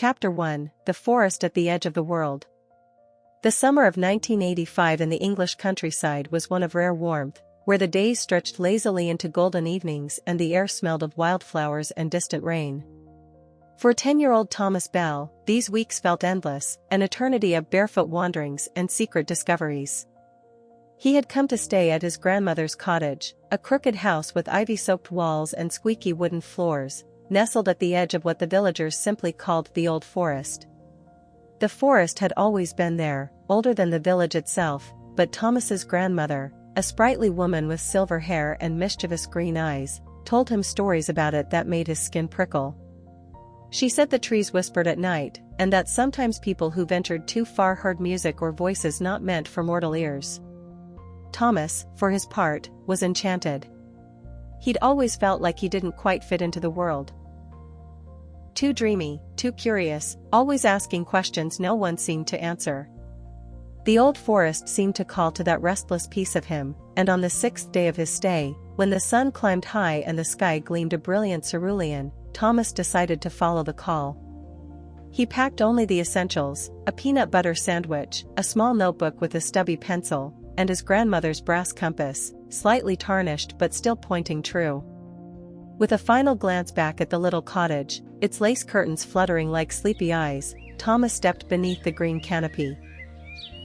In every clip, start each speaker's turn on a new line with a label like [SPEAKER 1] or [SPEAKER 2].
[SPEAKER 1] Chapter 1, The Forest at the Edge of the World. The summer of 1985 in the English countryside was one of rare warmth, where the days stretched lazily into golden evenings and the air smelled of wildflowers and distant rain. For 10-year-old Thomas Bell, these weeks felt endless, an eternity of barefoot wanderings and secret discoveries. He had come to stay at his grandmother's cottage, a crooked house with ivy-soaked walls and squeaky wooden floors, nestled at the edge of what the villagers simply called the Old Forest. The forest had always been there, older than the village itself, but Thomas's grandmother, a sprightly woman with silver hair and mischievous green eyes, told him stories about it that made his skin prickle. She said the trees whispered at night, and that sometimes people who ventured too far heard music or voices not meant for mortal ears. Thomas, for his part, was enchanted. He'd always felt like he didn't quite fit into the world. Too dreamy, too curious, always asking questions no one seemed to answer. The old forest seemed to call to that restless piece of him, and on the 6th day of his stay, when the sun climbed high and the sky gleamed a brilliant cerulean, Thomas decided to follow the call. He packed only the essentials, a peanut butter sandwich, a small notebook with a stubby pencil, and his grandmother's brass compass, slightly tarnished but still pointing true. With a final glance back at the little cottage, its lace curtains fluttering like sleepy eyes, Thomas stepped beneath the green canopy.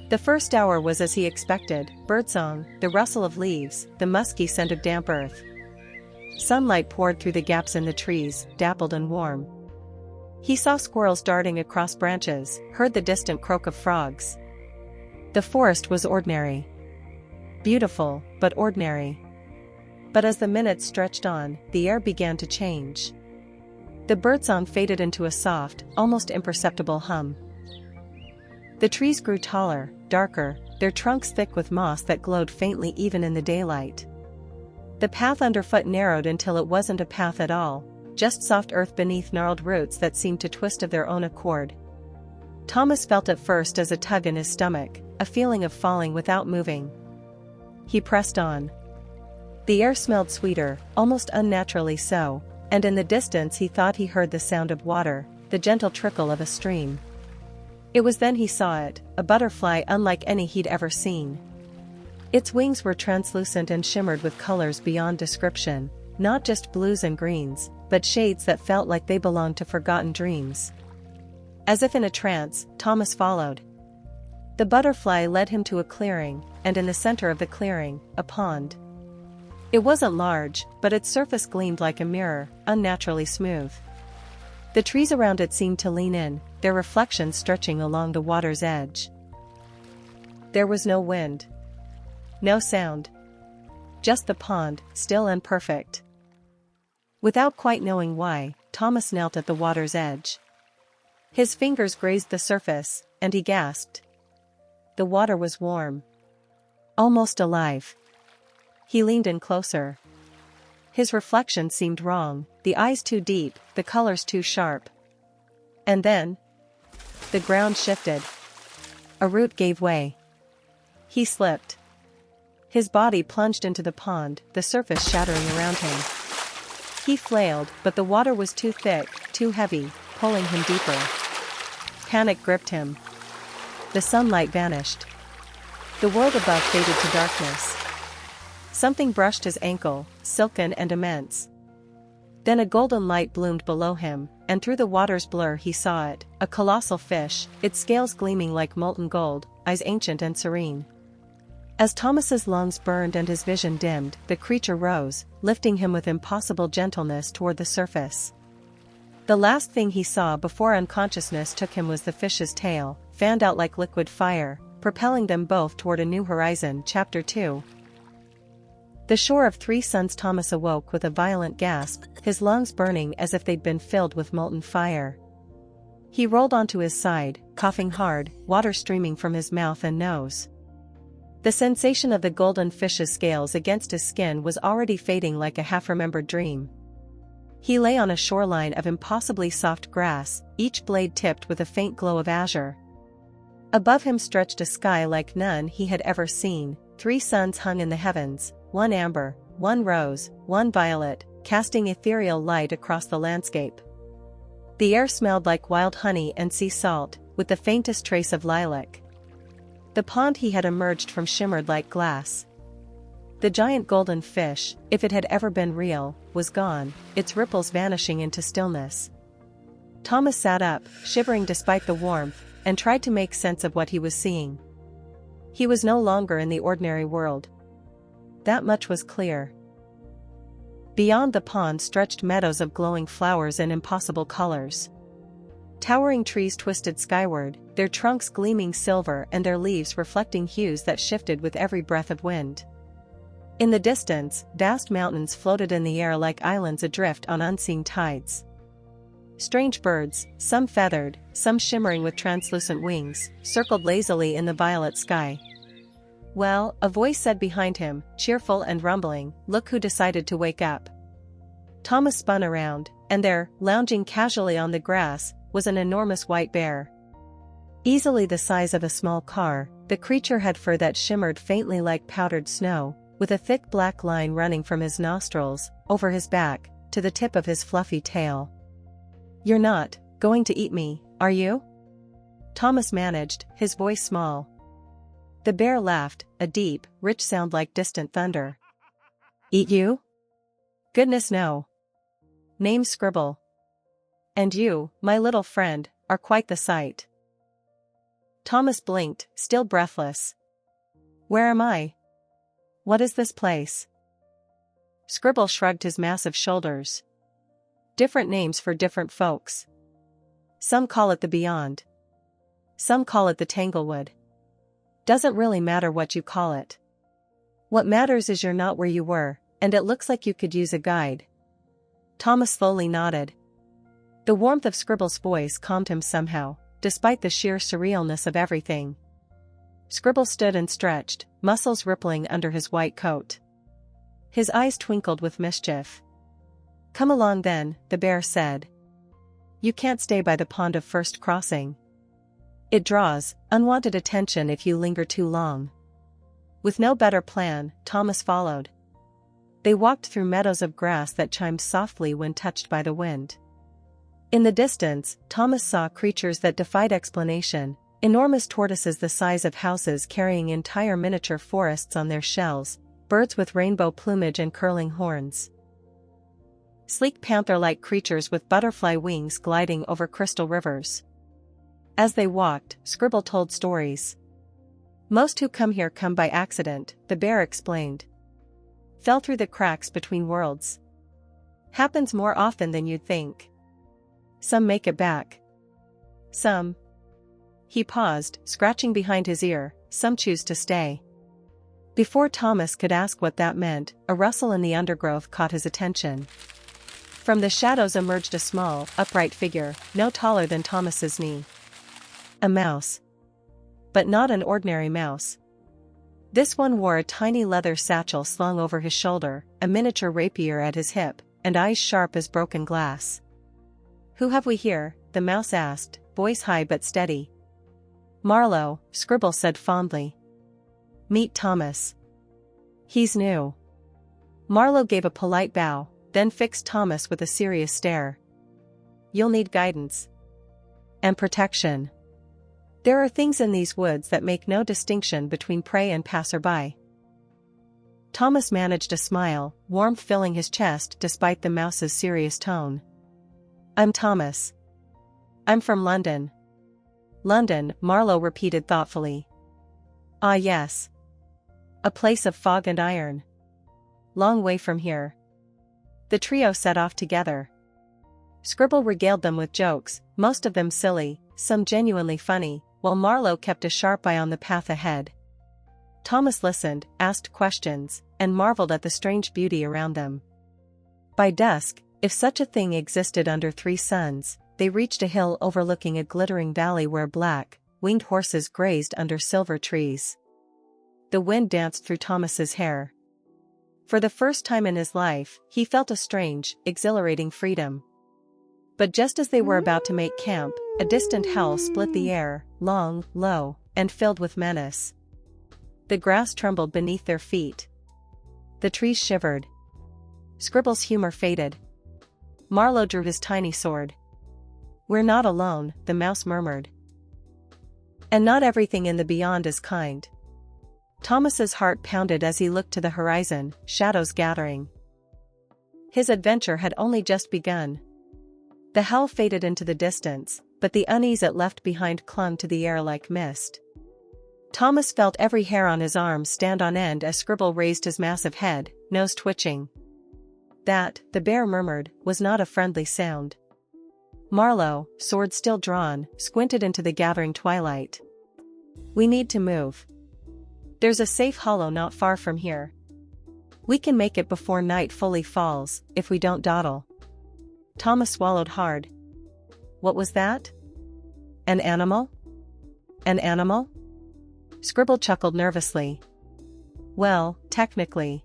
[SPEAKER 1] The first hour was as he expected: birdsong, the rustle of leaves, the musky scent of damp earth. Sunlight poured through the gaps in the trees, dappled and warm. He saw squirrels darting across branches, heard the distant croak of frogs. The forest was ordinary. Beautiful, but ordinary. But as the minutes stretched on, the air began to change. The birdsong faded into a soft, almost imperceptible hum. The trees grew taller, darker, their trunks thick with moss that glowed faintly even in the daylight. The path underfoot narrowed until it wasn't a path at all, just soft earth beneath gnarled roots that seemed to twist of their own accord. Thomas felt at first as a tug in his stomach, a feeling of falling without moving. He pressed on. The air smelled sweeter, almost unnaturally so, and in the distance he thought he heard the sound of water, the gentle trickle of a stream. It was then he saw it, a butterfly unlike any he'd ever seen. Its wings were translucent and shimmered with colors beyond description, not just blues and greens, but shades that felt like they belonged to forgotten dreams. As if in a trance, Thomas followed. The butterfly led him to a clearing, and in the center of the clearing, a pond. It wasn't large, but its surface gleamed like a mirror, unnaturally smooth. The trees around it seemed to lean in, their reflections stretching along the water's edge. There was no wind. No sound. Just the pond, still and perfect. Without quite knowing why, Thomas knelt at the water's edge. His fingers grazed the surface, and he gasped. The water was warm. Almost alive. He leaned in closer. His reflection seemed wrong, the eyes too deep, the colors too sharp. And then, the ground shifted. A root gave way. He slipped. His body plunged into the pond, the surface shattering around him. He flailed, but the water was too thick, too heavy, pulling him deeper. Panic gripped him. The sunlight vanished. The world above faded to darkness. Something brushed his ankle, silken and immense. Then a golden light bloomed below him, and through the water's blur he saw it, a colossal fish, its scales gleaming like molten gold, eyes ancient and serene. As Thomas's lungs burned and his vision dimmed, the creature rose, lifting him with impossible gentleness toward the surface. The last thing he saw before unconsciousness took him was the fish's tail, fanned out like liquid fire, propelling them both toward a new horizon. Chapter 2. The shore of Three Suns. Thomas awoke with a violent gasp, his lungs burning as if they'd been filled with molten fire. He rolled onto his side, coughing hard, water streaming from his mouth and nose. The sensation of the golden fish's scales against his skin was already fading like a half-remembered dream. He lay on a shoreline of impossibly soft grass, each blade tipped with a faint glow of azure. Above him stretched a sky like none he had ever seen. 3 suns hung in the heavens, one amber, one rose, one violet, casting ethereal light across the landscape. The air smelled like wild honey and sea salt, with the faintest trace of lilac. The pond he had emerged from shimmered like glass. The giant golden fish, if it had ever been real, was gone, its ripples vanishing into stillness. Thomas sat up, shivering despite the warmth, and tried to make sense of what he was seeing. He was no longer in the ordinary world. That much was clear. Beyond the pond stretched meadows of glowing flowers in impossible colors. Towering trees twisted skyward, their trunks gleaming silver and their leaves reflecting hues that shifted with every breath of wind. In the distance, vast mountains floated in the air like islands adrift on unseen tides. Strange birds, some feathered, some shimmering with translucent wings, circled lazily in the violet sky. "Well," a voice said behind him, cheerful and rumbling, "look who decided to wake up." Thomas spun around, and there, lounging casually on the grass, was an enormous white bear. Easily the size of a small car, the creature had fur that shimmered faintly like powdered snow, with a thick black line running from his nostrils, over his back, to the tip of his fluffy tail. "You're not going to eat me, are you?" Thomas managed, his voice small. The bear laughed, a deep, rich sound like distant thunder. "Eat you? Goodness no. Name's Scribble. And you, my little friend, are quite the sight." Thomas blinked, still breathless. "Where am I? What is this place?" Scribble shrugged his massive shoulders. "Different names for different folks. Some call it the Beyond. Some call it the Tanglewood. Doesn't really matter what you call it. What matters is you're not where you were, and it looks like you could use a guide." Thomas slowly nodded. The warmth of Scribble's voice calmed him somehow, despite the sheer surrealness of everything. Scribble stood and stretched, muscles rippling under his white coat. His eyes twinkled with mischief. "Come along then," the bear said. "You can't stay by the pond of first crossing. It draws unwanted attention if you linger too long." With no better plan, Thomas followed. They walked through meadows of grass that chimed softly when touched by the wind. In the distance, Thomas saw creatures that defied explanation, enormous tortoises the size of houses carrying entire miniature forests on their shells, birds with rainbow plumage and curling horns. Sleek panther-like creatures with butterfly wings gliding over crystal rivers. As they walked, Scribble told stories. "Most who come here come by accident," the bear explained. "Fell through the cracks between worlds. Happens more often than you'd think. Some make it back. Some—" He paused, scratching behind his ear, "some choose to stay." Before Thomas could ask what that meant, a rustle in the undergrowth caught his attention. From the shadows emerged a small, upright figure, no taller than Thomas's knee. A mouse. But not an ordinary mouse. This one wore a tiny leather satchel slung over his shoulder, a miniature rapier at his hip, and eyes sharp as broken glass. "Who have we here?" the mouse asked, voice high but steady. "Marlow," Scribble said fondly. "Meet Thomas. He's new." Marlow gave a polite bow, then fixed Thomas with a serious stare. "You'll need guidance. And protection. There are things in these woods that make no distinction between prey and passerby." Thomas managed a smile, warmth filling his chest despite the mouse's serious tone. "I'm Thomas. I'm from London." "London," Marlow repeated thoughtfully. "Ah yes. A place of fog and iron. Long way from here." The trio set off together. Scribble regaled them with jokes, most of them silly, some genuinely funny, while Marlow kept a sharp eye on the path ahead. Thomas listened, asked questions, and marveled at the strange beauty around them. By dusk, if such a thing existed under three suns, they reached a hill overlooking a glittering valley where black, winged horses grazed under silver trees. The wind danced through Thomas's hair. For the first time in his life, he felt a strange, exhilarating freedom. But just as they were about to make camp, a distant howl split the air, long, low, and filled with menace. The grass trembled beneath their feet. The trees shivered. Scribble's humor faded. Marlow drew his tiny sword. "We're not alone," the mouse murmured. "And not everything in the beyond is kind." Thomas's heart pounded as he looked to the horizon, shadows gathering. His adventure had only just begun. The howl faded into the distance, but the unease it left behind clung to the air like mist. Thomas felt every hair on his arm stand on end as Scribble raised his massive head, nose twitching. That, the bear murmured, was not a friendly sound. Marlow, sword still drawn, squinted into the gathering twilight. "We need to move. There's a safe hollow not far from here. We can make it before night fully falls, if we don't dawdle." Thomas swallowed hard. What was that? An animal? An animal? Scribble chuckled nervously. "Well, technically.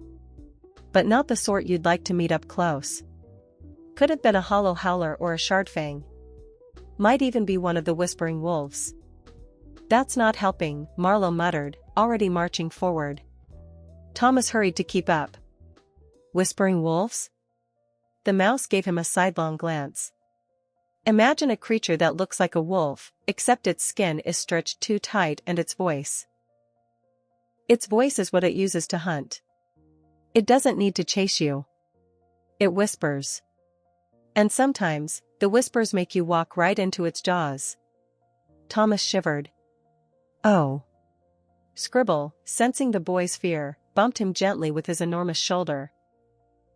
[SPEAKER 1] But not the sort you'd like to meet up close. Could have been a hollow howler or a shardfang. Might even be one of the whispering wolves." "That's not helping," Marlow muttered, already marching forward. Thomas hurried to keep up. "Whispering wolves?" The mouse gave him a sidelong glance. "Imagine a creature that looks like a wolf, except its skin is stretched too tight and its voice. Its voice is what it uses to hunt. It doesn't need to chase you. It whispers. And sometimes, the whispers make you walk right into its jaws." Thomas shivered. "Oh." Scribble, sensing the boy's fear, bumped him gently with his enormous shoulder.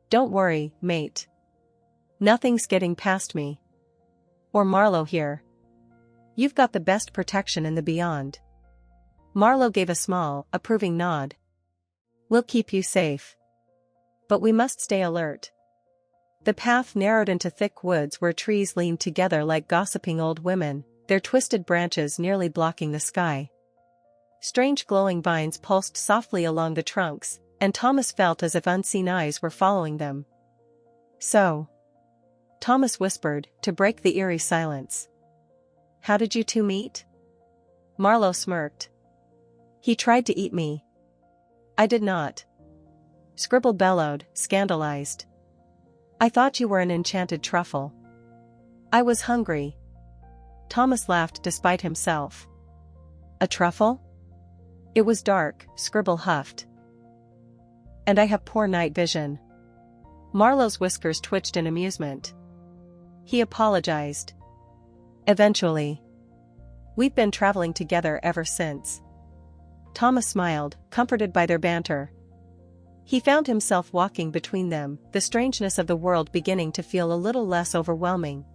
[SPEAKER 1] "Don't worry, mate. Nothing's getting past me. Or Marlow here. You've got the best protection in the beyond." Marlow gave a small, approving nod. "We'll keep you safe. But we must stay alert." The path narrowed into thick woods where trees leaned together like gossiping old women, their twisted branches nearly blocking the sky. Strange glowing vines pulsed softly along the trunks, and Thomas felt as if unseen eyes were following them. "So," Thomas whispered, to break the eerie silence. "How did you two meet?" Marlow smirked. "He tried to eat me. I did not." Scribble bellowed, scandalized. "I thought you were an enchanted truffle." "I was hungry." Thomas laughed despite himself. "A truffle?" "It was dark," Scribble huffed. "And I have poor night vision." Marlow's whiskers twitched in amusement. He apologized. "Eventually. We've been traveling together ever since." Thomas smiled, comforted by their banter. He found himself walking between them, the strangeness of the world beginning to feel a little less overwhelming.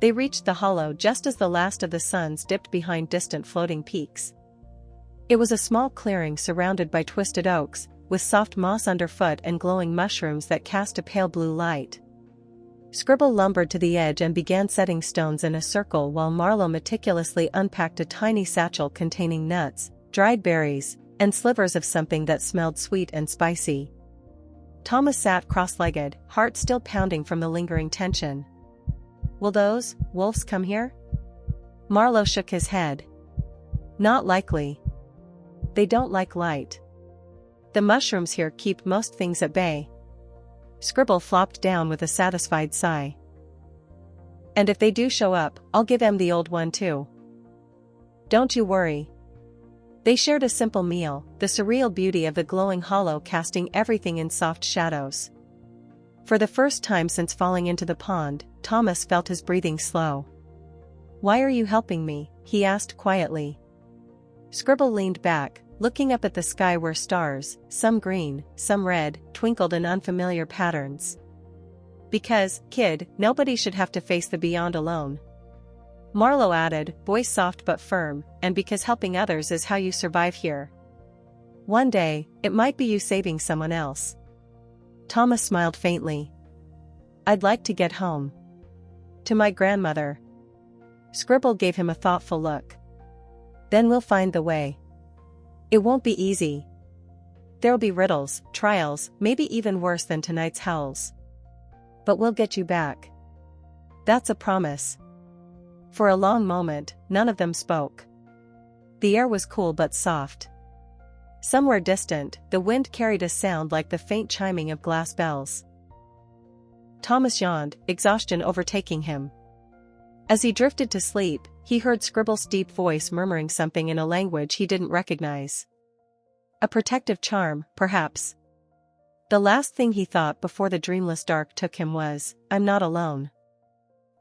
[SPEAKER 1] They reached the hollow just as the last of the suns dipped behind distant floating peaks. It was a small clearing surrounded by twisted oaks, with soft moss underfoot and glowing mushrooms that cast a pale blue light. Scribble lumbered to the edge and began setting stones in a circle while Marlow meticulously unpacked a tiny satchel containing nuts, dried berries, and slivers of something that smelled sweet and spicy. Thomas sat cross-legged, heart still pounding from the lingering tension. "Will those wolves come here?" Marlow shook his head. "Not likely. They don't like light. The mushrooms here keep most things at bay." Scribble flopped down with a satisfied sigh. "And if they do show up, I'll give em the old one too. Don't you worry." They shared a simple meal, the surreal beauty of the glowing hollow casting everything in soft shadows. For the first time since falling into the pond, Thomas felt his breathing slow. "Why are you helping me?" he asked quietly. Scribble leaned back, looking up at the sky where stars, some green, some red, twinkled in unfamiliar patterns. "Because, kid, nobody should have to face the beyond alone." Marlow added, voice soft but firm, "and because helping others is how you survive here. One day, it might be you saving someone else." Thomas smiled faintly. "I'd like to get home. To my grandmother." Scribble gave him a thoughtful look. "Then we'll find the way. It won't be easy. There'll be riddles, trials, maybe even worse than tonight's howls. But we'll get you back. That's a promise." For a long moment, none of them spoke. The air was cool but soft. Somewhere distant, the wind carried a sound like the faint chiming of glass bells. Thomas yawned, exhaustion overtaking him. As he drifted to sleep, he heard Scribble's deep voice murmuring something in a language he didn't recognize. A protective charm, perhaps. The last thing he thought before the dreamless dark took him was, "I'm not alone."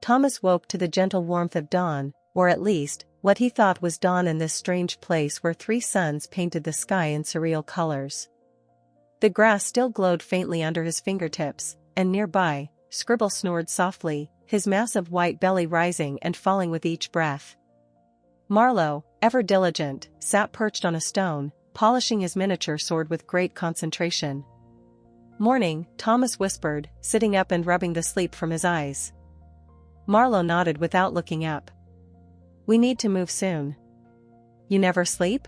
[SPEAKER 1] Thomas woke to the gentle warmth of dawn, or at least, what he thought was dawn in this strange place where 3 suns painted the sky in surreal colors. The grass still glowed faintly under his fingertips, and nearby, Scribble snored softly, his massive white belly rising and falling with each breath. Marlow, ever diligent, sat perched on a stone, polishing his miniature sword with great concentration. "Morning," Thomas whispered, sitting up and rubbing the sleep from his eyes. Marlow nodded without looking up. "We need to move soon." "You never sleep?"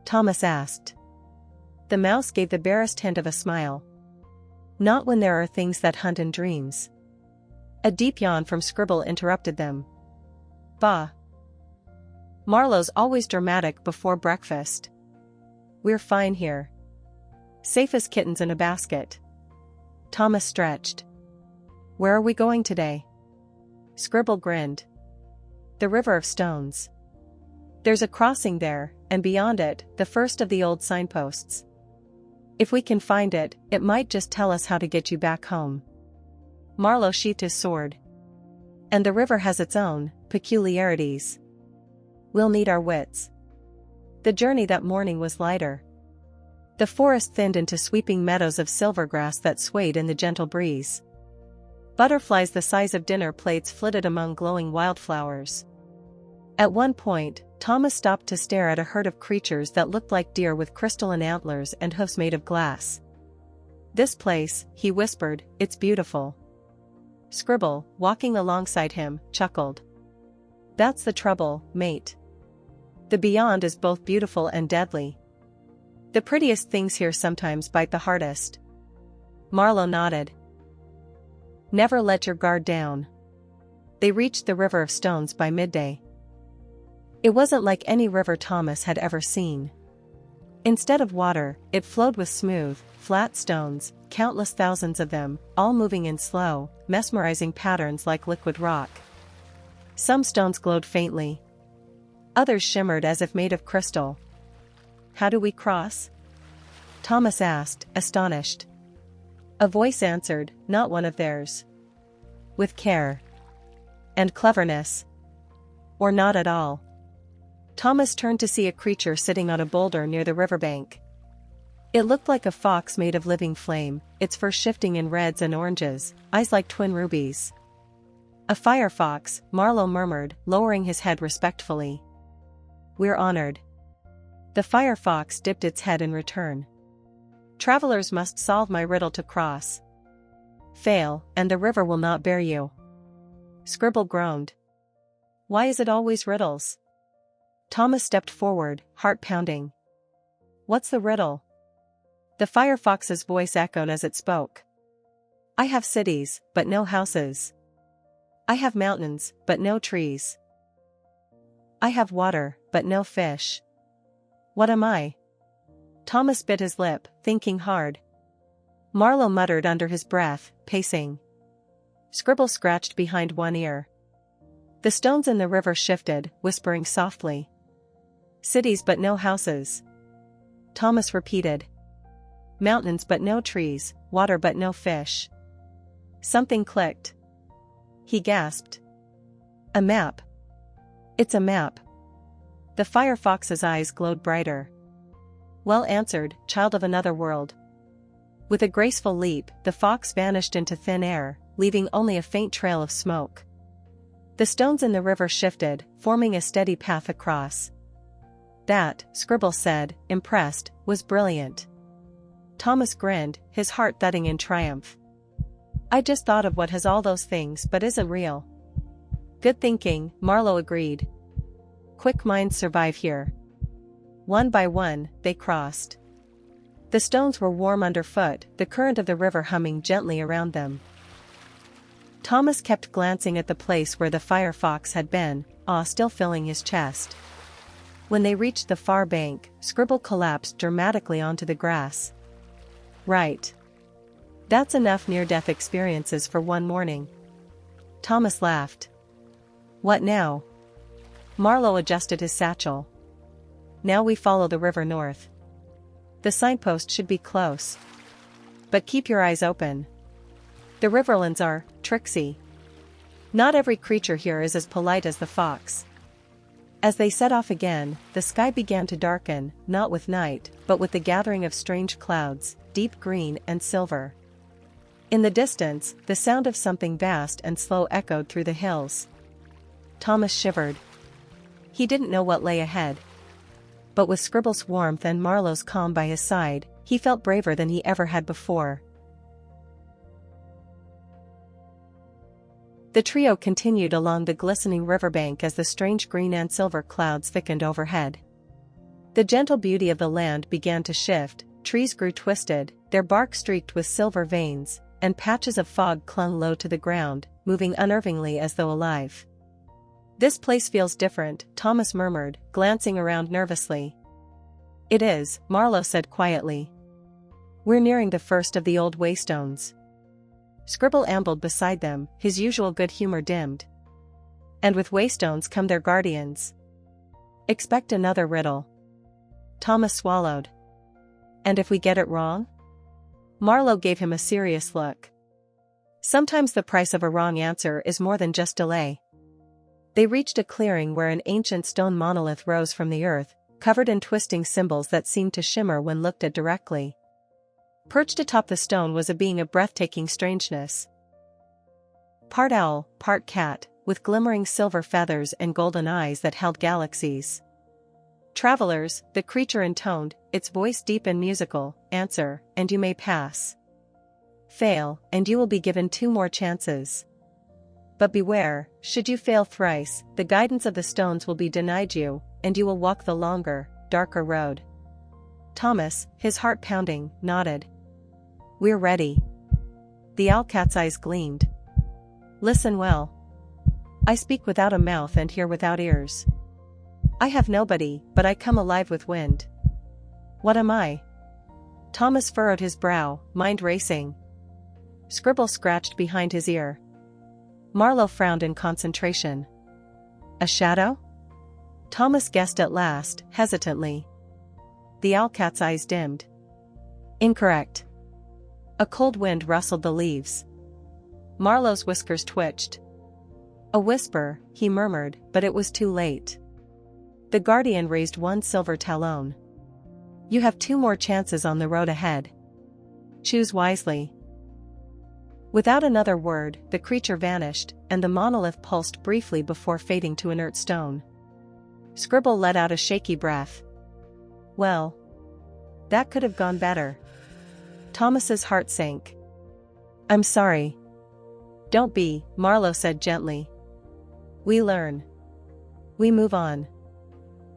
[SPEAKER 1] Thomas asked. The mouse gave the barest hint of a smile. "Not when there are things that hunt in dreams." A deep yawn from Scribble interrupted them. "Bah. Marlow's always dramatic before breakfast. We're fine here. Safe as kittens in a basket." Thomas stretched. "Where are we going today?" Scribble grinned. "The River of Stones. There's a crossing there, and beyond it, the first of the old signposts. If we can find it, it might just tell us how to get you back home." Marlow sheathed his sword. "And the river has its own peculiarities. We'll need our wits." The journey that morning was lighter. The forest thinned into sweeping meadows of silvergrass that swayed in the gentle breeze. Butterflies the size of dinner plates flitted among glowing wildflowers. At one point, Thomas stopped to stare at a herd of creatures that looked like deer with crystalline antlers and hoofs made of glass. "This place," he whispered, "it's beautiful." Scribble, walking alongside him, chuckled. "That's the trouble, mate. The beyond is both beautiful and deadly. The prettiest things here sometimes bite the hardest." Marlow nodded. "Never let your guard down." They reached the River of Stones by midday. It wasn't like any river Thomas had ever seen. Instead of water, it flowed with smooth, flat stones, countless thousands of them, all moving in slow, mesmerizing patterns like liquid rock. Some stones glowed faintly. Others shimmered as if made of crystal. "How do we cross?" Thomas asked, astonished. A voice answered, not one of theirs. "With care. And cleverness. Or not at all." Thomas turned to see a creature sitting on a boulder near the riverbank. It looked like a fox made of living flame, its fur shifting in reds and oranges, eyes like twin rubies. "A firefox," Marlow murmured, lowering his head respectfully. "We're honored." The firefox dipped its head in return. "Travelers must solve my riddle to cross. Fail, and the river will not bear you." Scribble groaned. "Why is it always riddles?" Thomas stepped forward, heart pounding. "What's the riddle?" The firefox's voice echoed as it spoke. "I have cities, but no houses. I have mountains, but no trees. I have water, but no fish. What am I?" Thomas bit his lip, thinking hard. Marlow muttered under his breath, pacing. Scribble scratched behind one ear. The stones in the river shifted, whispering softly. "Cities but no houses." Thomas repeated. "Mountains but no trees, water but no fish." Something clicked. He gasped. "A map. It's a map." The firefox's eyes glowed brighter. "Well answered, child of another world." With a graceful leap, the fox vanished into thin air, leaving only a faint trail of smoke. The stones in the river shifted, forming a steady path across. "That," Scribble said, impressed, "was brilliant." Thomas grinned, his heart thudding in triumph. "I just thought of what has all those things but isn't real." "Good thinking," Marlow agreed. "Quick minds survive here." One by one, they crossed. The stones were warm underfoot, the current of the river humming gently around them. Thomas kept glancing at the place where the firefox had been, awe still filling his chest. When they reached the far bank, Scribble collapsed dramatically onto the grass. "Right. That's enough near-death experiences for one morning." Thomas laughed. What now? Marlow adjusted his satchel. Now we follow the river north. The signpost should be close. But keep your eyes open. The riverlands are tricksy. Not every creature here is as polite as the fox. As they set off again, the sky began to darken, not with night, but with the gathering of strange clouds, deep green and silver. In the distance, the sound of something vast and slow echoed through the hills. Thomas shivered. He didn't know what lay ahead. But with Scribble's warmth and Marlow's calm by his side, he felt braver than he ever had before. The trio continued along the glistening riverbank as the strange green and silver clouds thickened overhead. The gentle beauty of the land began to shift, trees grew twisted, their bark streaked with silver veins, and patches of fog clung low to the ground, moving unnervingly as though alive. "This place feels different," Thomas murmured, glancing around nervously. "It is," Marlow said quietly. "We're nearing the first of the old waystones." Scribble ambled beside them, his usual good humor dimmed. "And with waystones come their guardians. Expect another riddle." Thomas swallowed. "And if we get it wrong?" Marlow gave him a serious look. "Sometimes the price of a wrong answer is more than just delay." They reached a clearing where an ancient stone monolith rose from the earth, covered in twisting symbols that seemed to shimmer when looked at directly. Perched atop the stone was a being of breathtaking strangeness. Part owl, part cat, with glimmering silver feathers and golden eyes that held galaxies. "Travelers," the creature intoned, its voice deep and musical, "answer, and you may pass. Fail, and you will be given 2 more chances. But beware, should you fail thrice, the guidance of the stones will be denied you, and you will walk the longer, darker road." Thomas, his heart pounding, nodded. "We're ready." The owlcat's eyes gleamed. "Listen well. I speak without a mouth and hear without ears. I have nobody, but I come alive with wind. What am I?" Thomas furrowed his brow, mind racing. Scribble scratched behind his ear. Marlow frowned in concentration. "A shadow?" Thomas guessed at last, hesitantly. The owlcat's eyes dimmed. "Incorrect." A cold wind rustled the leaves. Marlow's whiskers twitched. "A whisper," he murmured, but it was too late. The guardian raised one silver talon. "You have 2 more chances on the road ahead. Choose wisely." Without another word, the creature vanished, and the monolith pulsed briefly before fading to inert stone. Scribble let out a shaky breath. "Well, that could have gone better." Thomas's heart sank. "I'm sorry." "Don't be," Marlow said gently. "We learn. We move on."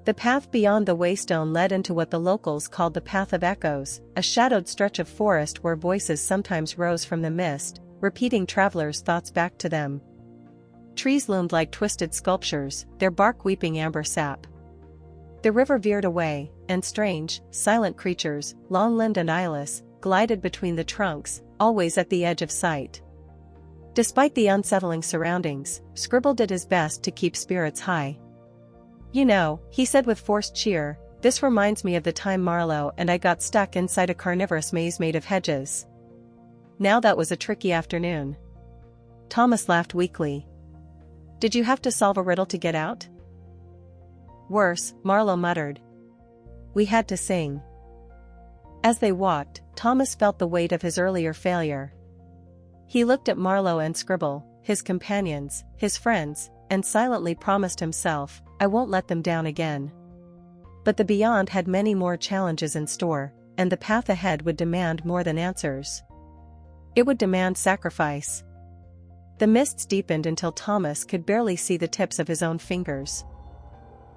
[SPEAKER 1] The path beyond the waystone led into what the locals called the Path of Echoes, a shadowed stretch of forest where voices sometimes rose from the mist, repeating travelers' thoughts back to them. Trees loomed like twisted sculptures, their bark weeping amber sap. The river veered away, and strange, silent creatures, long-limbed and eyeless, glided between the trunks, always at the edge of sight. Despite the unsettling surroundings, Scribble did his best to keep spirits high. "You know," he said with forced cheer, "this reminds me of the time Marlow and I got stuck inside a carnivorous maze made of hedges. Now that was a tricky afternoon." Thomas laughed weakly. "Did you have to solve a riddle to get out?" "Worse," Marlow muttered. "We had to sing." As they walked, Thomas felt the weight of his earlier failure. He looked at Marlow and Scribble, his companions, his friends, and silently promised himself, "I won't let them down again." But the beyond had many more challenges in store, and the path ahead would demand more than answers. It would demand sacrifice. The mists deepened until Thomas could barely see the tips of his own fingers.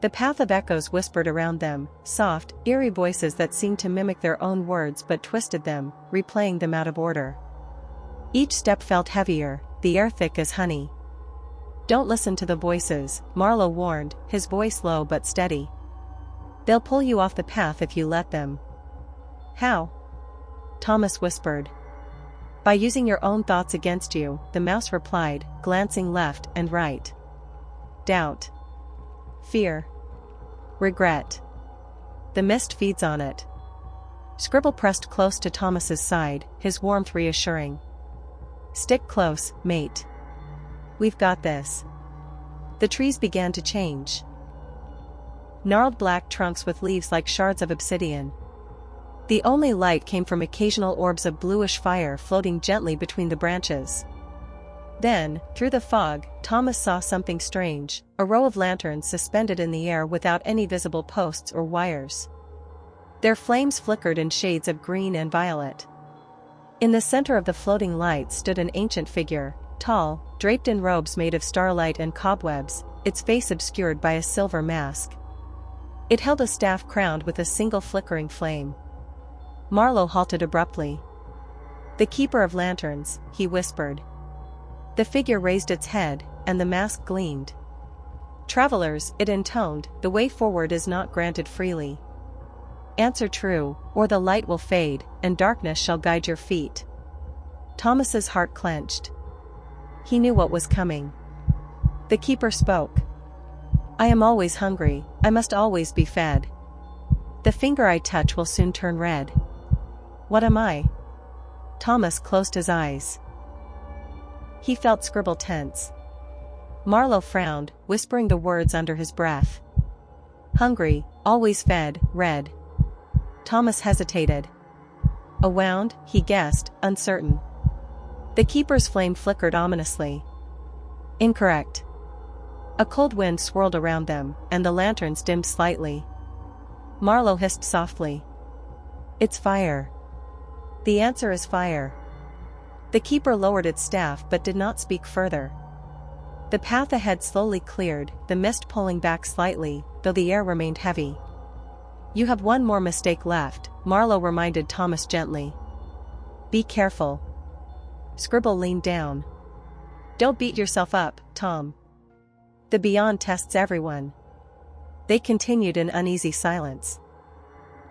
[SPEAKER 1] The Path of Echoes whispered around them, soft, eerie voices that seemed to mimic their own words but twisted them, replaying them out of order. Each step felt heavier, the air thick as honey. "Don't listen to the voices," Marlow warned, his voice low but steady. "They'll pull you off the path if you let them." "How?" Thomas whispered. "By using your own thoughts against you," the mouse replied, glancing left and right. doubt, fear, regret. The mist feeds on it. Scribble pressed close to Thomas's side, his warmth reassuring. Stick close, mate. We've got this. The trees began to change. Gnarled black trunks with leaves like shards of obsidian. The only light came from occasional orbs of bluish fire floating gently between the branches. Then, through the fog, Thomas saw something strange, a row of lanterns suspended in the air without any visible posts or wires. Their flames flickered in shades of green and violet. In the center of the floating light stood an ancient figure, tall, draped in robes made of starlight and cobwebs, its face obscured by a silver mask. It held a staff crowned with a single flickering flame. Marlow halted abruptly. "The Keeper of Lanterns," he whispered. The figure raised its head, and the mask gleamed. "Travelers," it intoned, "the way forward is not granted freely. Answer true, or the light will fade, and darkness shall guide your feet." Thomas's heart clenched. He knew what was coming. The keeper spoke. "I am always hungry, I must always be fed. The finger I touch will soon turn red." "What am I?" Thomas closed his eyes. He felt Scribble tense. Marlow frowned, whispering the words under his breath. "Hungry, always fed, red." Thomas hesitated. "A wound," he guessed, uncertain. The keeper's flame flickered ominously. "Incorrect." A cold wind swirled around them, and the lanterns dimmed slightly. Marlow hissed softly. "It's fire. The answer is fire." The keeper lowered its staff but did not speak further. The path ahead slowly cleared, the mist pulling back slightly, though the air remained heavy. "You have one more mistake left," Marlow reminded Thomas gently. "Be careful." Scribble leaned down. "Don't beat yourself up, Tom. The beyond tests everyone." They continued in uneasy silence.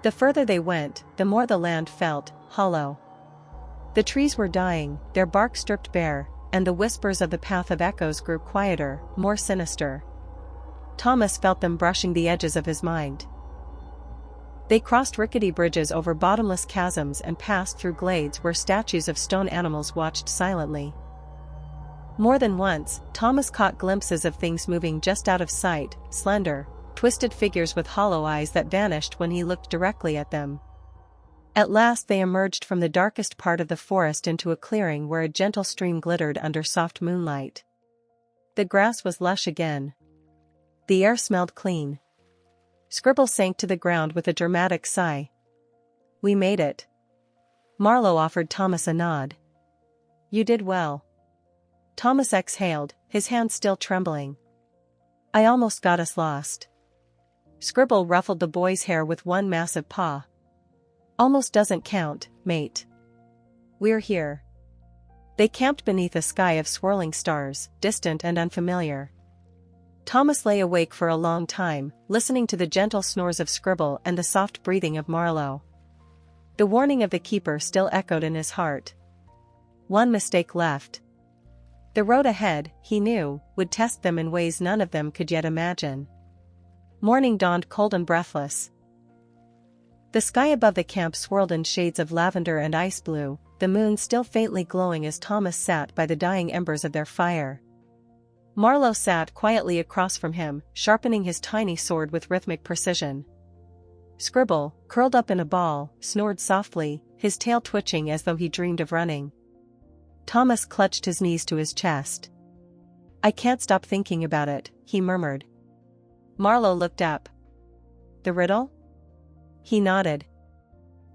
[SPEAKER 1] The further they went, the more the land felt hollow. The trees were dying, their bark stripped bare, and the whispers of the path of echoes grew quieter, more sinister. Thomas felt them brushing the edges of his mind. They crossed rickety bridges over bottomless chasms and passed through glades where statues of stone animals watched silently. More than once, Thomas caught glimpses of things moving just out of sight, slender, twisted figures with hollow eyes that vanished when he looked directly at them. At last they emerged from the darkest part of the forest into a clearing where a gentle stream glittered under soft moonlight. The grass was lush again. The air smelled clean. Scribble sank to the ground with a dramatic sigh. "We made it." Marlow offered Thomas a nod. "You did well." Thomas exhaled, his hands still trembling. "I almost got us lost." Scribble ruffled the boy's hair with one massive paw. "Almost doesn't count, mate. We're here." They camped beneath a sky of swirling stars, distant and unfamiliar. Thomas lay awake for a long time, listening to the gentle snores of Scribble and the soft breathing of Marlow. The warning of the keeper still echoed in his heart. One mistake left. The road ahead, he knew, would test them in ways none of them could yet imagine. Morning dawned cold and breathless. The sky above the camp swirled in shades of lavender and ice blue, the moon still faintly glowing as Thomas sat by the dying embers of their fire. Marlow sat quietly across from him, sharpening his tiny sword with rhythmic precision. Scribble, curled up in a ball, snored softly, his tail twitching as though he dreamed of running. Thomas clutched his knees to his chest. "I can't stop thinking about it," he murmured. Marlow looked up. "The riddle?" He nodded.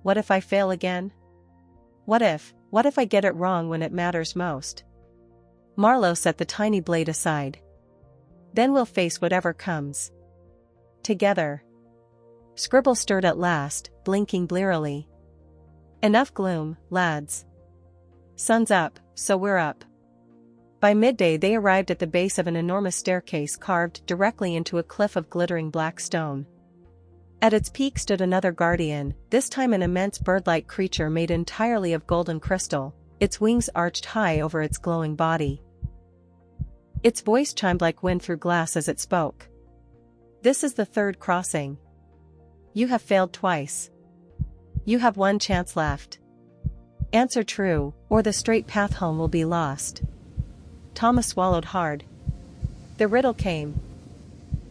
[SPEAKER 1] "What if I fail again? What if I get it wrong when it matters most?" Marlow set the tiny blade aside. "Then we'll face whatever comes. Together." Scribble stirred at last, blinking blearily. "Enough gloom, lads. Sun's up, so we're up." By midday they arrived at the base of an enormous staircase carved directly into a cliff of glittering black stone. At its peak stood another guardian, this time an immense bird-like creature made entirely of golden crystal, its wings arched high over its glowing body. Its voice chimed like wind through glass as it spoke. This is the third crossing. You have failed twice. You have one chance left. Answer true, or the straight path home will be lost. Thomas swallowed hard. The riddle came.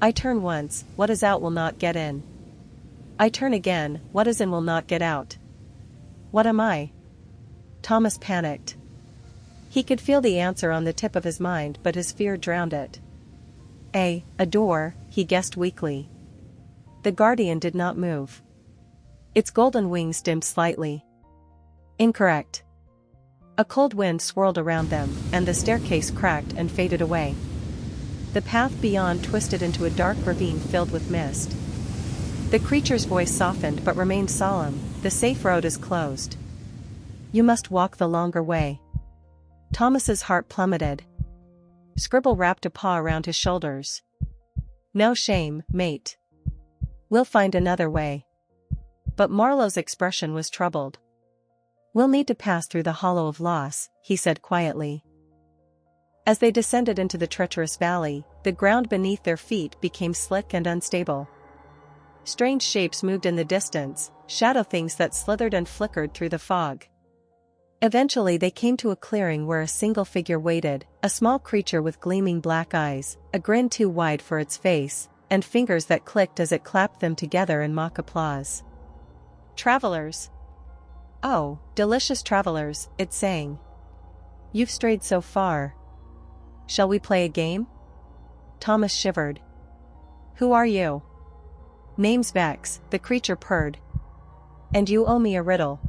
[SPEAKER 1] I turn once, what is out will not get in. I turn again, what is in will not get out. What am I? Thomas panicked. He could feel the answer on the tip of his mind, but his fear drowned it. A door, he guessed weakly. The guardian did not move. Its golden wings dimmed slightly. Incorrect. A cold wind swirled around them, and the staircase cracked and faded away. The path beyond twisted into a dark ravine filled with mist. The creature's voice softened but remained solemn. The safe road is closed. You must walk the longer way. Thomas's heart plummeted. Scribble wrapped a paw around his shoulders. No shame, mate. We'll find another way. But Marlow's expression was troubled. We'll need to pass through the Hollow of Loss, he said quietly. As they descended into the treacherous valley, the ground beneath their feet became slick and unstable. Strange shapes moved in the distance, shadow things that slithered and flickered through the fog. Eventually they came to a clearing where a single figure waited, a small creature with gleaming black eyes, a grin too wide for its face, and fingers that clicked as it clapped them together in mock applause. Travelers! Oh, delicious travelers, it sang. You've strayed so far. Shall we play a game? Thomas shivered. Who are you? Name's Vex, the creature purred. And you owe me a riddle.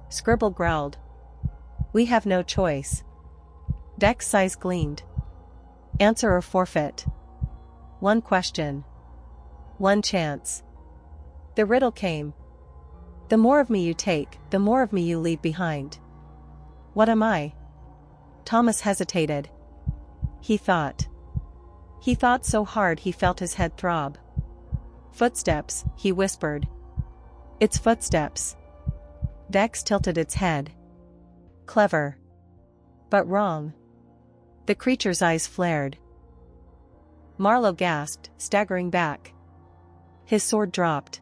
[SPEAKER 1] Scribble growled. We have no choice. Vex's eyes gleamed. Answer or forfeit. One question. One chance. The riddle came. The more of me you take, the more of me you leave behind. What am I? Thomas hesitated. He thought. He thought so hard he felt his head throb. Footsteps, he whispered. It's footsteps. Vex tilted its head. Clever. But wrong. The creature's eyes flared. Marlow gasped, staggering back. His sword dropped.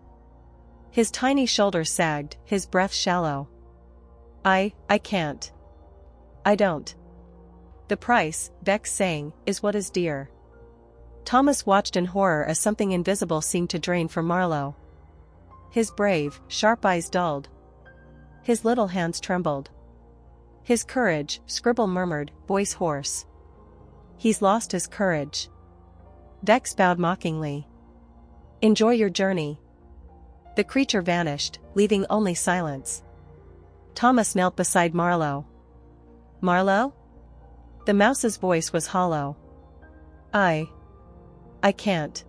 [SPEAKER 1] His tiny shoulders sagged, his breath shallow. I can't. I don't. The price, Vex sang, is what is dear. Thomas watched in horror as something invisible seemed to drain from Marlow. His brave, sharp eyes dulled. His little hands trembled. His courage, Scribble murmured, voice hoarse. He's lost his courage. Vex bowed mockingly. Enjoy your journey. The creature vanished, leaving only silence. Thomas knelt beside Marlow. Marlow? The mouse's voice was hollow. I can't.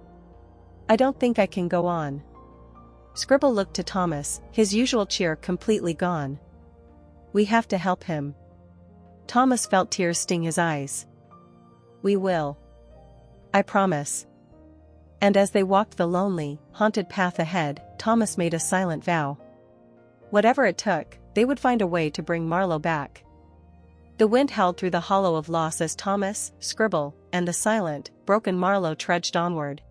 [SPEAKER 1] I don't think I can go on. Scribble looked to Thomas, his usual cheer completely gone. We have to help him. Thomas felt tears sting his eyes. We will. I promise. And as they walked the lonely, haunted path ahead, Thomas made a silent vow. Whatever it took, they would find a way to bring Marlow back. The wind howled through the Hollow of Loss as Thomas, Scribble, and the silent, broken Marlow trudged onward.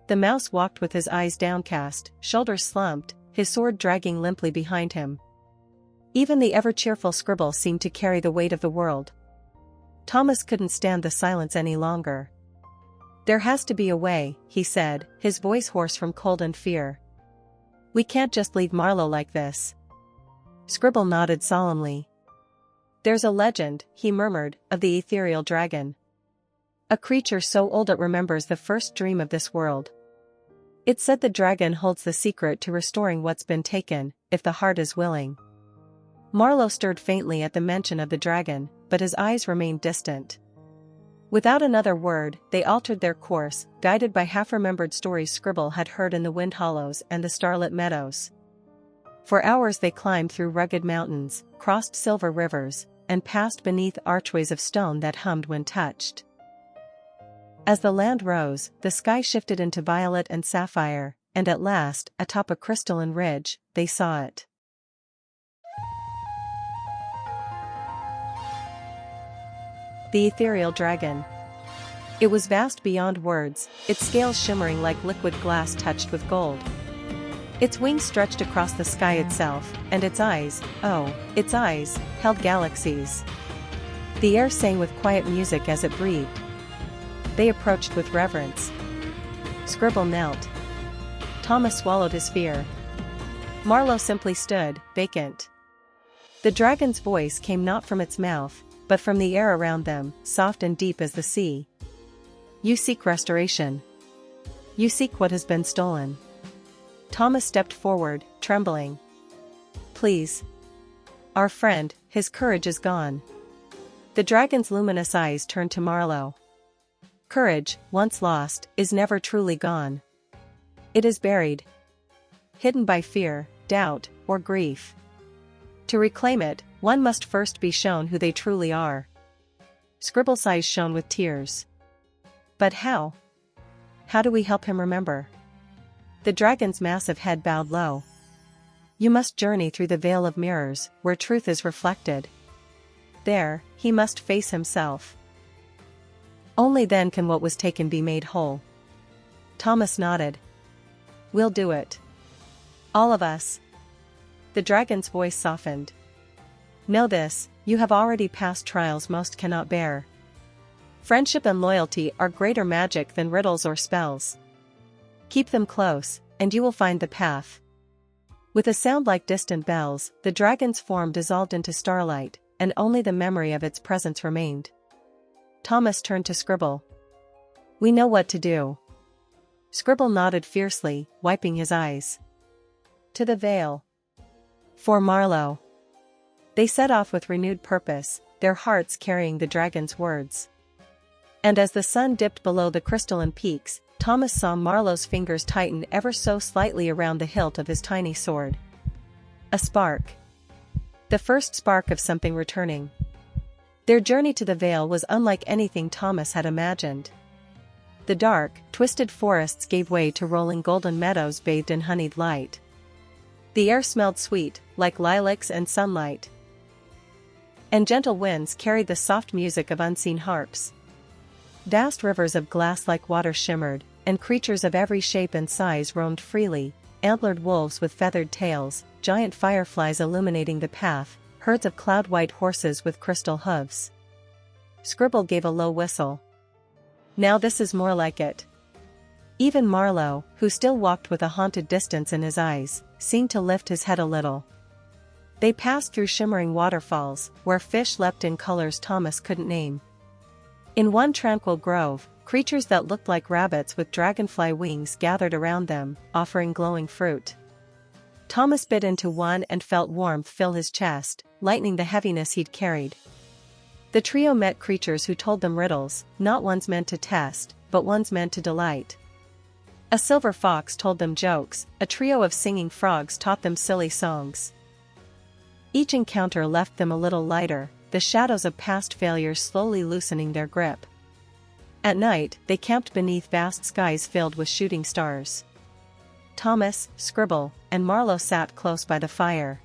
[SPEAKER 1] The mouse walked with his eyes downcast, shoulders slumped, his sword dragging limply behind him. Even the ever-cheerful Scribble seemed to carry the weight of the world. Thomas couldn't stand the silence any longer. There has to be a way, he said, his voice hoarse from cold and fear. We can't just leave Marlow like this. Scribble nodded solemnly. There's a legend, he murmured, of the ethereal dragon. A creature so old it remembers the first dream of this world. It said the dragon holds the secret to restoring what's been taken, if the heart is willing. Marlow stirred faintly at the mention of the dragon, but his eyes remained distant. Without another word, they altered their course, guided by half-remembered stories Scribble had heard in the wind hollows and the starlit meadows. For hours they climbed through rugged mountains, crossed silver rivers, and passed beneath archways of stone that hummed when touched. As the land rose, the sky shifted into violet and sapphire, and at last, atop a crystalline ridge, they saw it. The ethereal dragon. It was vast beyond words, its scales shimmering like liquid glass touched with gold. Its wings stretched across the sky itself, and its eyes, oh, its eyes, held galaxies. The air sang with quiet music as it breathed. They approached with reverence. Scribble knelt. Thomas swallowed his fear. Marlow simply stood, vacant. The dragon's voice came not from its mouth, but from the air around them, soft and deep as the sea. You seek restoration. You seek what has been stolen. Thomas stepped forward, trembling. Please. Our friend, his courage is gone. The dragon's luminous eyes turned to Marlow. Courage, once lost, is never truly gone. It is buried. Hidden by fear, doubt, or grief. To reclaim it, one must first be shown who they truly are. Scribble's eyes shone with tears. But how? How do we help him remember? The dragon's massive head bowed low. You must journey through the veil of mirrors, where truth is reflected. There, he must face himself. Only then can what was taken be made whole. Thomas nodded. We'll do it. All of us. The dragon's voice softened. Know this, you have already passed trials most cannot bear. Friendship and loyalty are greater magic than riddles or spells. Keep them close, and you will find the path. With a sound like distant bells, the dragon's form dissolved into starlight, and only the memory of its presence remained. Thomas turned to Scribble. We know what to do. Scribble nodded fiercely, wiping his eyes. To the veil. For Marlow. They set off with renewed purpose, their hearts carrying the dragon's words. And as the sun dipped below the crystalline peaks, Thomas saw Marlow's fingers tighten ever so slightly around the hilt of his tiny sword. A spark. The first spark of something returning. Their journey to the veil was unlike anything Thomas had imagined. The dark, twisted forests gave way to rolling golden meadows bathed in honeyed light. The air smelled sweet, like lilacs and sunlight. And gentle winds carried the soft music of unseen harps. Vast rivers of glass-like water shimmered, and creatures of every shape and size roamed freely, antlered wolves with feathered tails, giant fireflies illuminating the path, herds of cloud-white horses with crystal hooves. Scribble gave a low whistle. Now this is more like it. Even Marlow, who still walked with a haunted distance in his eyes, seemed to lift his head a little. They passed through shimmering waterfalls, where fish leapt in colors Thomas couldn't name. In one tranquil grove, creatures that looked like rabbits with dragonfly wings gathered around them, offering glowing fruit. Thomas bit into one and felt warmth fill his chest, lightening the heaviness he'd carried. The trio met creatures who told them riddles, not ones meant to test, but ones meant to delight. A silver fox told them jokes, a trio of singing frogs taught them silly songs. Each encounter left them a little lighter, the shadows of past failures slowly loosening their grip. At night, they camped beneath vast skies filled with shooting stars. Thomas, Scribble, and Marlow sat close by the fire.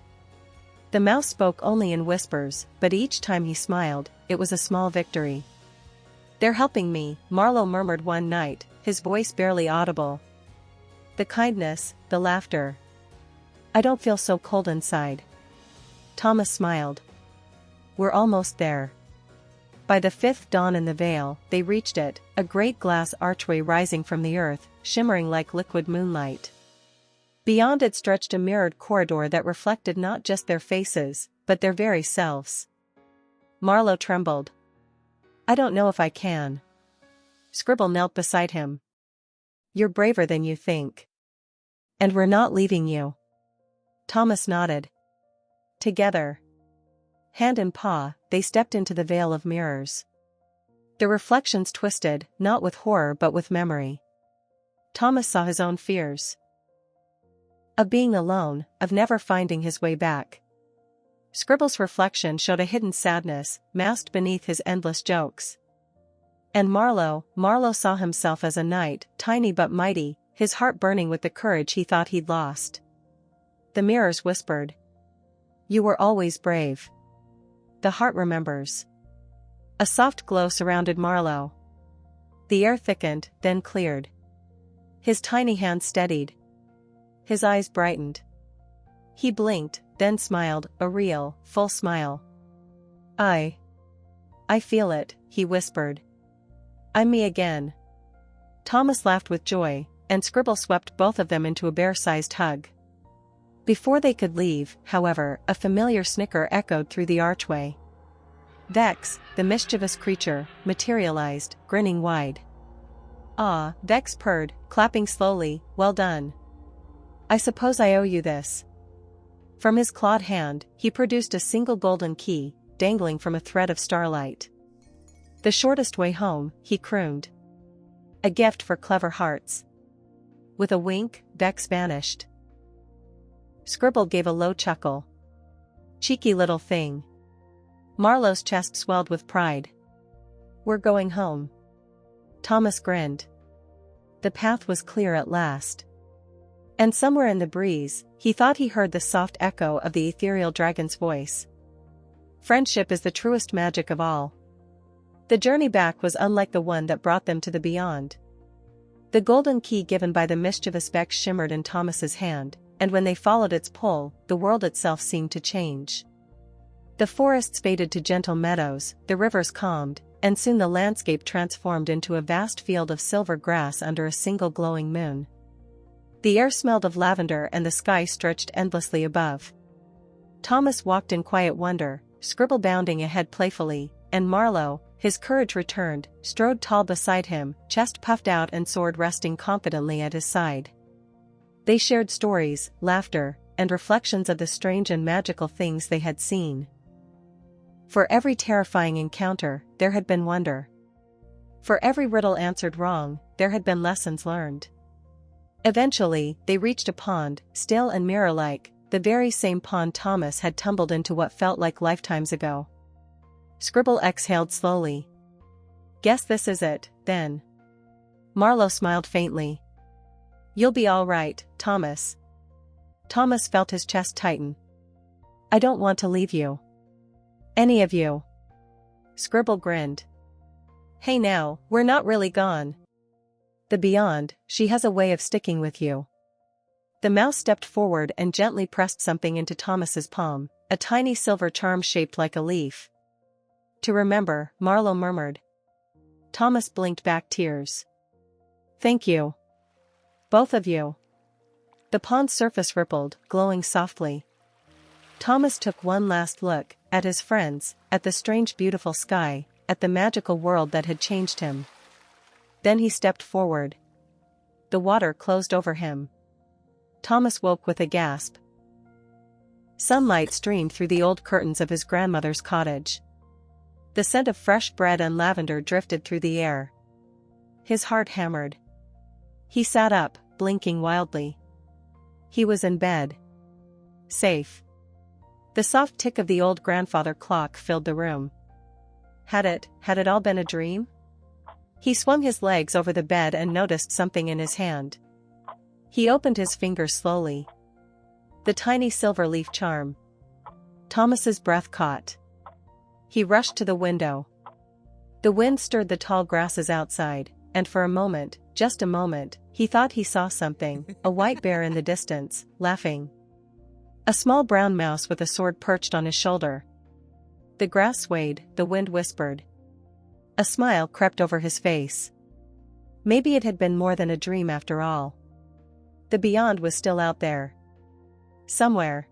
[SPEAKER 1] The mouse spoke only in whispers, but each time he smiled, it was a small victory. They're helping me, Marlow murmured one night, his voice barely audible. The kindness, the laughter. I don't feel so cold inside. Thomas smiled. We're almost there. By the fifth dawn in the veil, they reached it, a great glass archway rising from the earth, shimmering like liquid moonlight. Beyond it stretched a mirrored corridor that reflected not just their faces, but their very selves. Marlow trembled. I don't know if I can. Scribble knelt beside him. You're braver than you think. And we're not leaving you. Thomas nodded. Together. Hand in paw, they stepped into the veil of mirrors. Their reflections twisted, not with horror but with memory. Thomas saw his own fears. Of being alone, of never finding his way back. Scribble's reflection showed a hidden sadness, masked beneath his endless jokes. And Marlow saw himself as a knight, tiny but mighty, his heart burning with the courage he thought he'd lost. The mirrors whispered. You were always brave. The heart remembers. A soft glow surrounded Marlow. The air thickened, then cleared. His tiny hand steadied. His eyes brightened. He blinked, then smiled, a real, full smile. I feel it, he whispered. I'm me again. Thomas laughed with joy, and Scribble swept both of them into a bear-sized hug. Before they could leave, however, a familiar snicker echoed through the archway. Vex, the mischievous creature, materialized, grinning wide. Ah, Vex purred, clapping slowly, well done. I suppose I owe you this. From his clawed hand, he produced a single golden key, dangling from a thread of starlight. The shortest way home, he crooned. A gift for clever hearts. With a wink, Vex vanished. Scribble gave a low chuckle. Cheeky little thing. Marlow's chest swelled with pride. We're going home. Thomas grinned. The path was clear at last. And somewhere in the breeze, he thought he heard the soft echo of the ethereal dragon's voice. Friendship is the truest magic of all. The journey back was unlike the one that brought them to the beyond. The golden key given by the mischievous Vex shimmered in Thomas's hand, and when they followed its pull, the world itself seemed to change. The forests faded to gentle meadows, the rivers calmed, and soon the landscape transformed into a vast field of silver grass under a single glowing moon. The air smelled of lavender and the sky stretched endlessly above. Thomas walked in quiet wonder, Scribble bounding ahead playfully, and Marlow, his courage returned, strode tall beside him, chest puffed out and sword resting confidently at his side. They shared stories, laughter, and reflections of the strange and magical things they had seen. For every terrifying encounter, there had been wonder. For every riddle answered wrong, there had been lessons learned. Eventually, they reached a pond, still and mirror-like, the very same pond Thomas had tumbled into what felt like lifetimes ago. Scribble exhaled slowly. Guess this is it, then. Marlow smiled faintly. You'll be all right, Thomas. Thomas felt his chest tighten. I don't want to leave you. Any of you. Scribble grinned. Hey now, we're not really gone. The beyond, she has a way of sticking with you. The mouse stepped forward and gently pressed something into Thomas's palm, a tiny silver charm shaped like a leaf. To remember, Marlow murmured. Thomas blinked back tears. Thank you. Both of you. The pond's surface rippled, glowing softly. Thomas took one last look, at his friends, at the strange beautiful sky, at the magical world that had changed him. Then he stepped forward. The water closed over him. Thomas woke with a gasp. Sunlight streamed through the old curtains of his grandmother's cottage. The scent of fresh bread and lavender drifted through the air. His heart hammered. He sat up, blinking wildly. He was in bed. Safe. The soft tick of the old grandfather clock filled the room. Had it all been a dream? He swung his legs over the bed and noticed something in his hand. He opened his fingers slowly. The tiny silver leaf charm. Thomas's breath caught. He rushed to the window. The wind stirred the tall grasses outside, and for a moment, just a moment, he thought he saw something, a white bear in the distance, laughing. A small brown mouse with a sword perched on his shoulder. The grass swayed, the wind whispered. A smile crept over his face. Maybe it had been more than a dream after all. The beyond was still out there. Somewhere.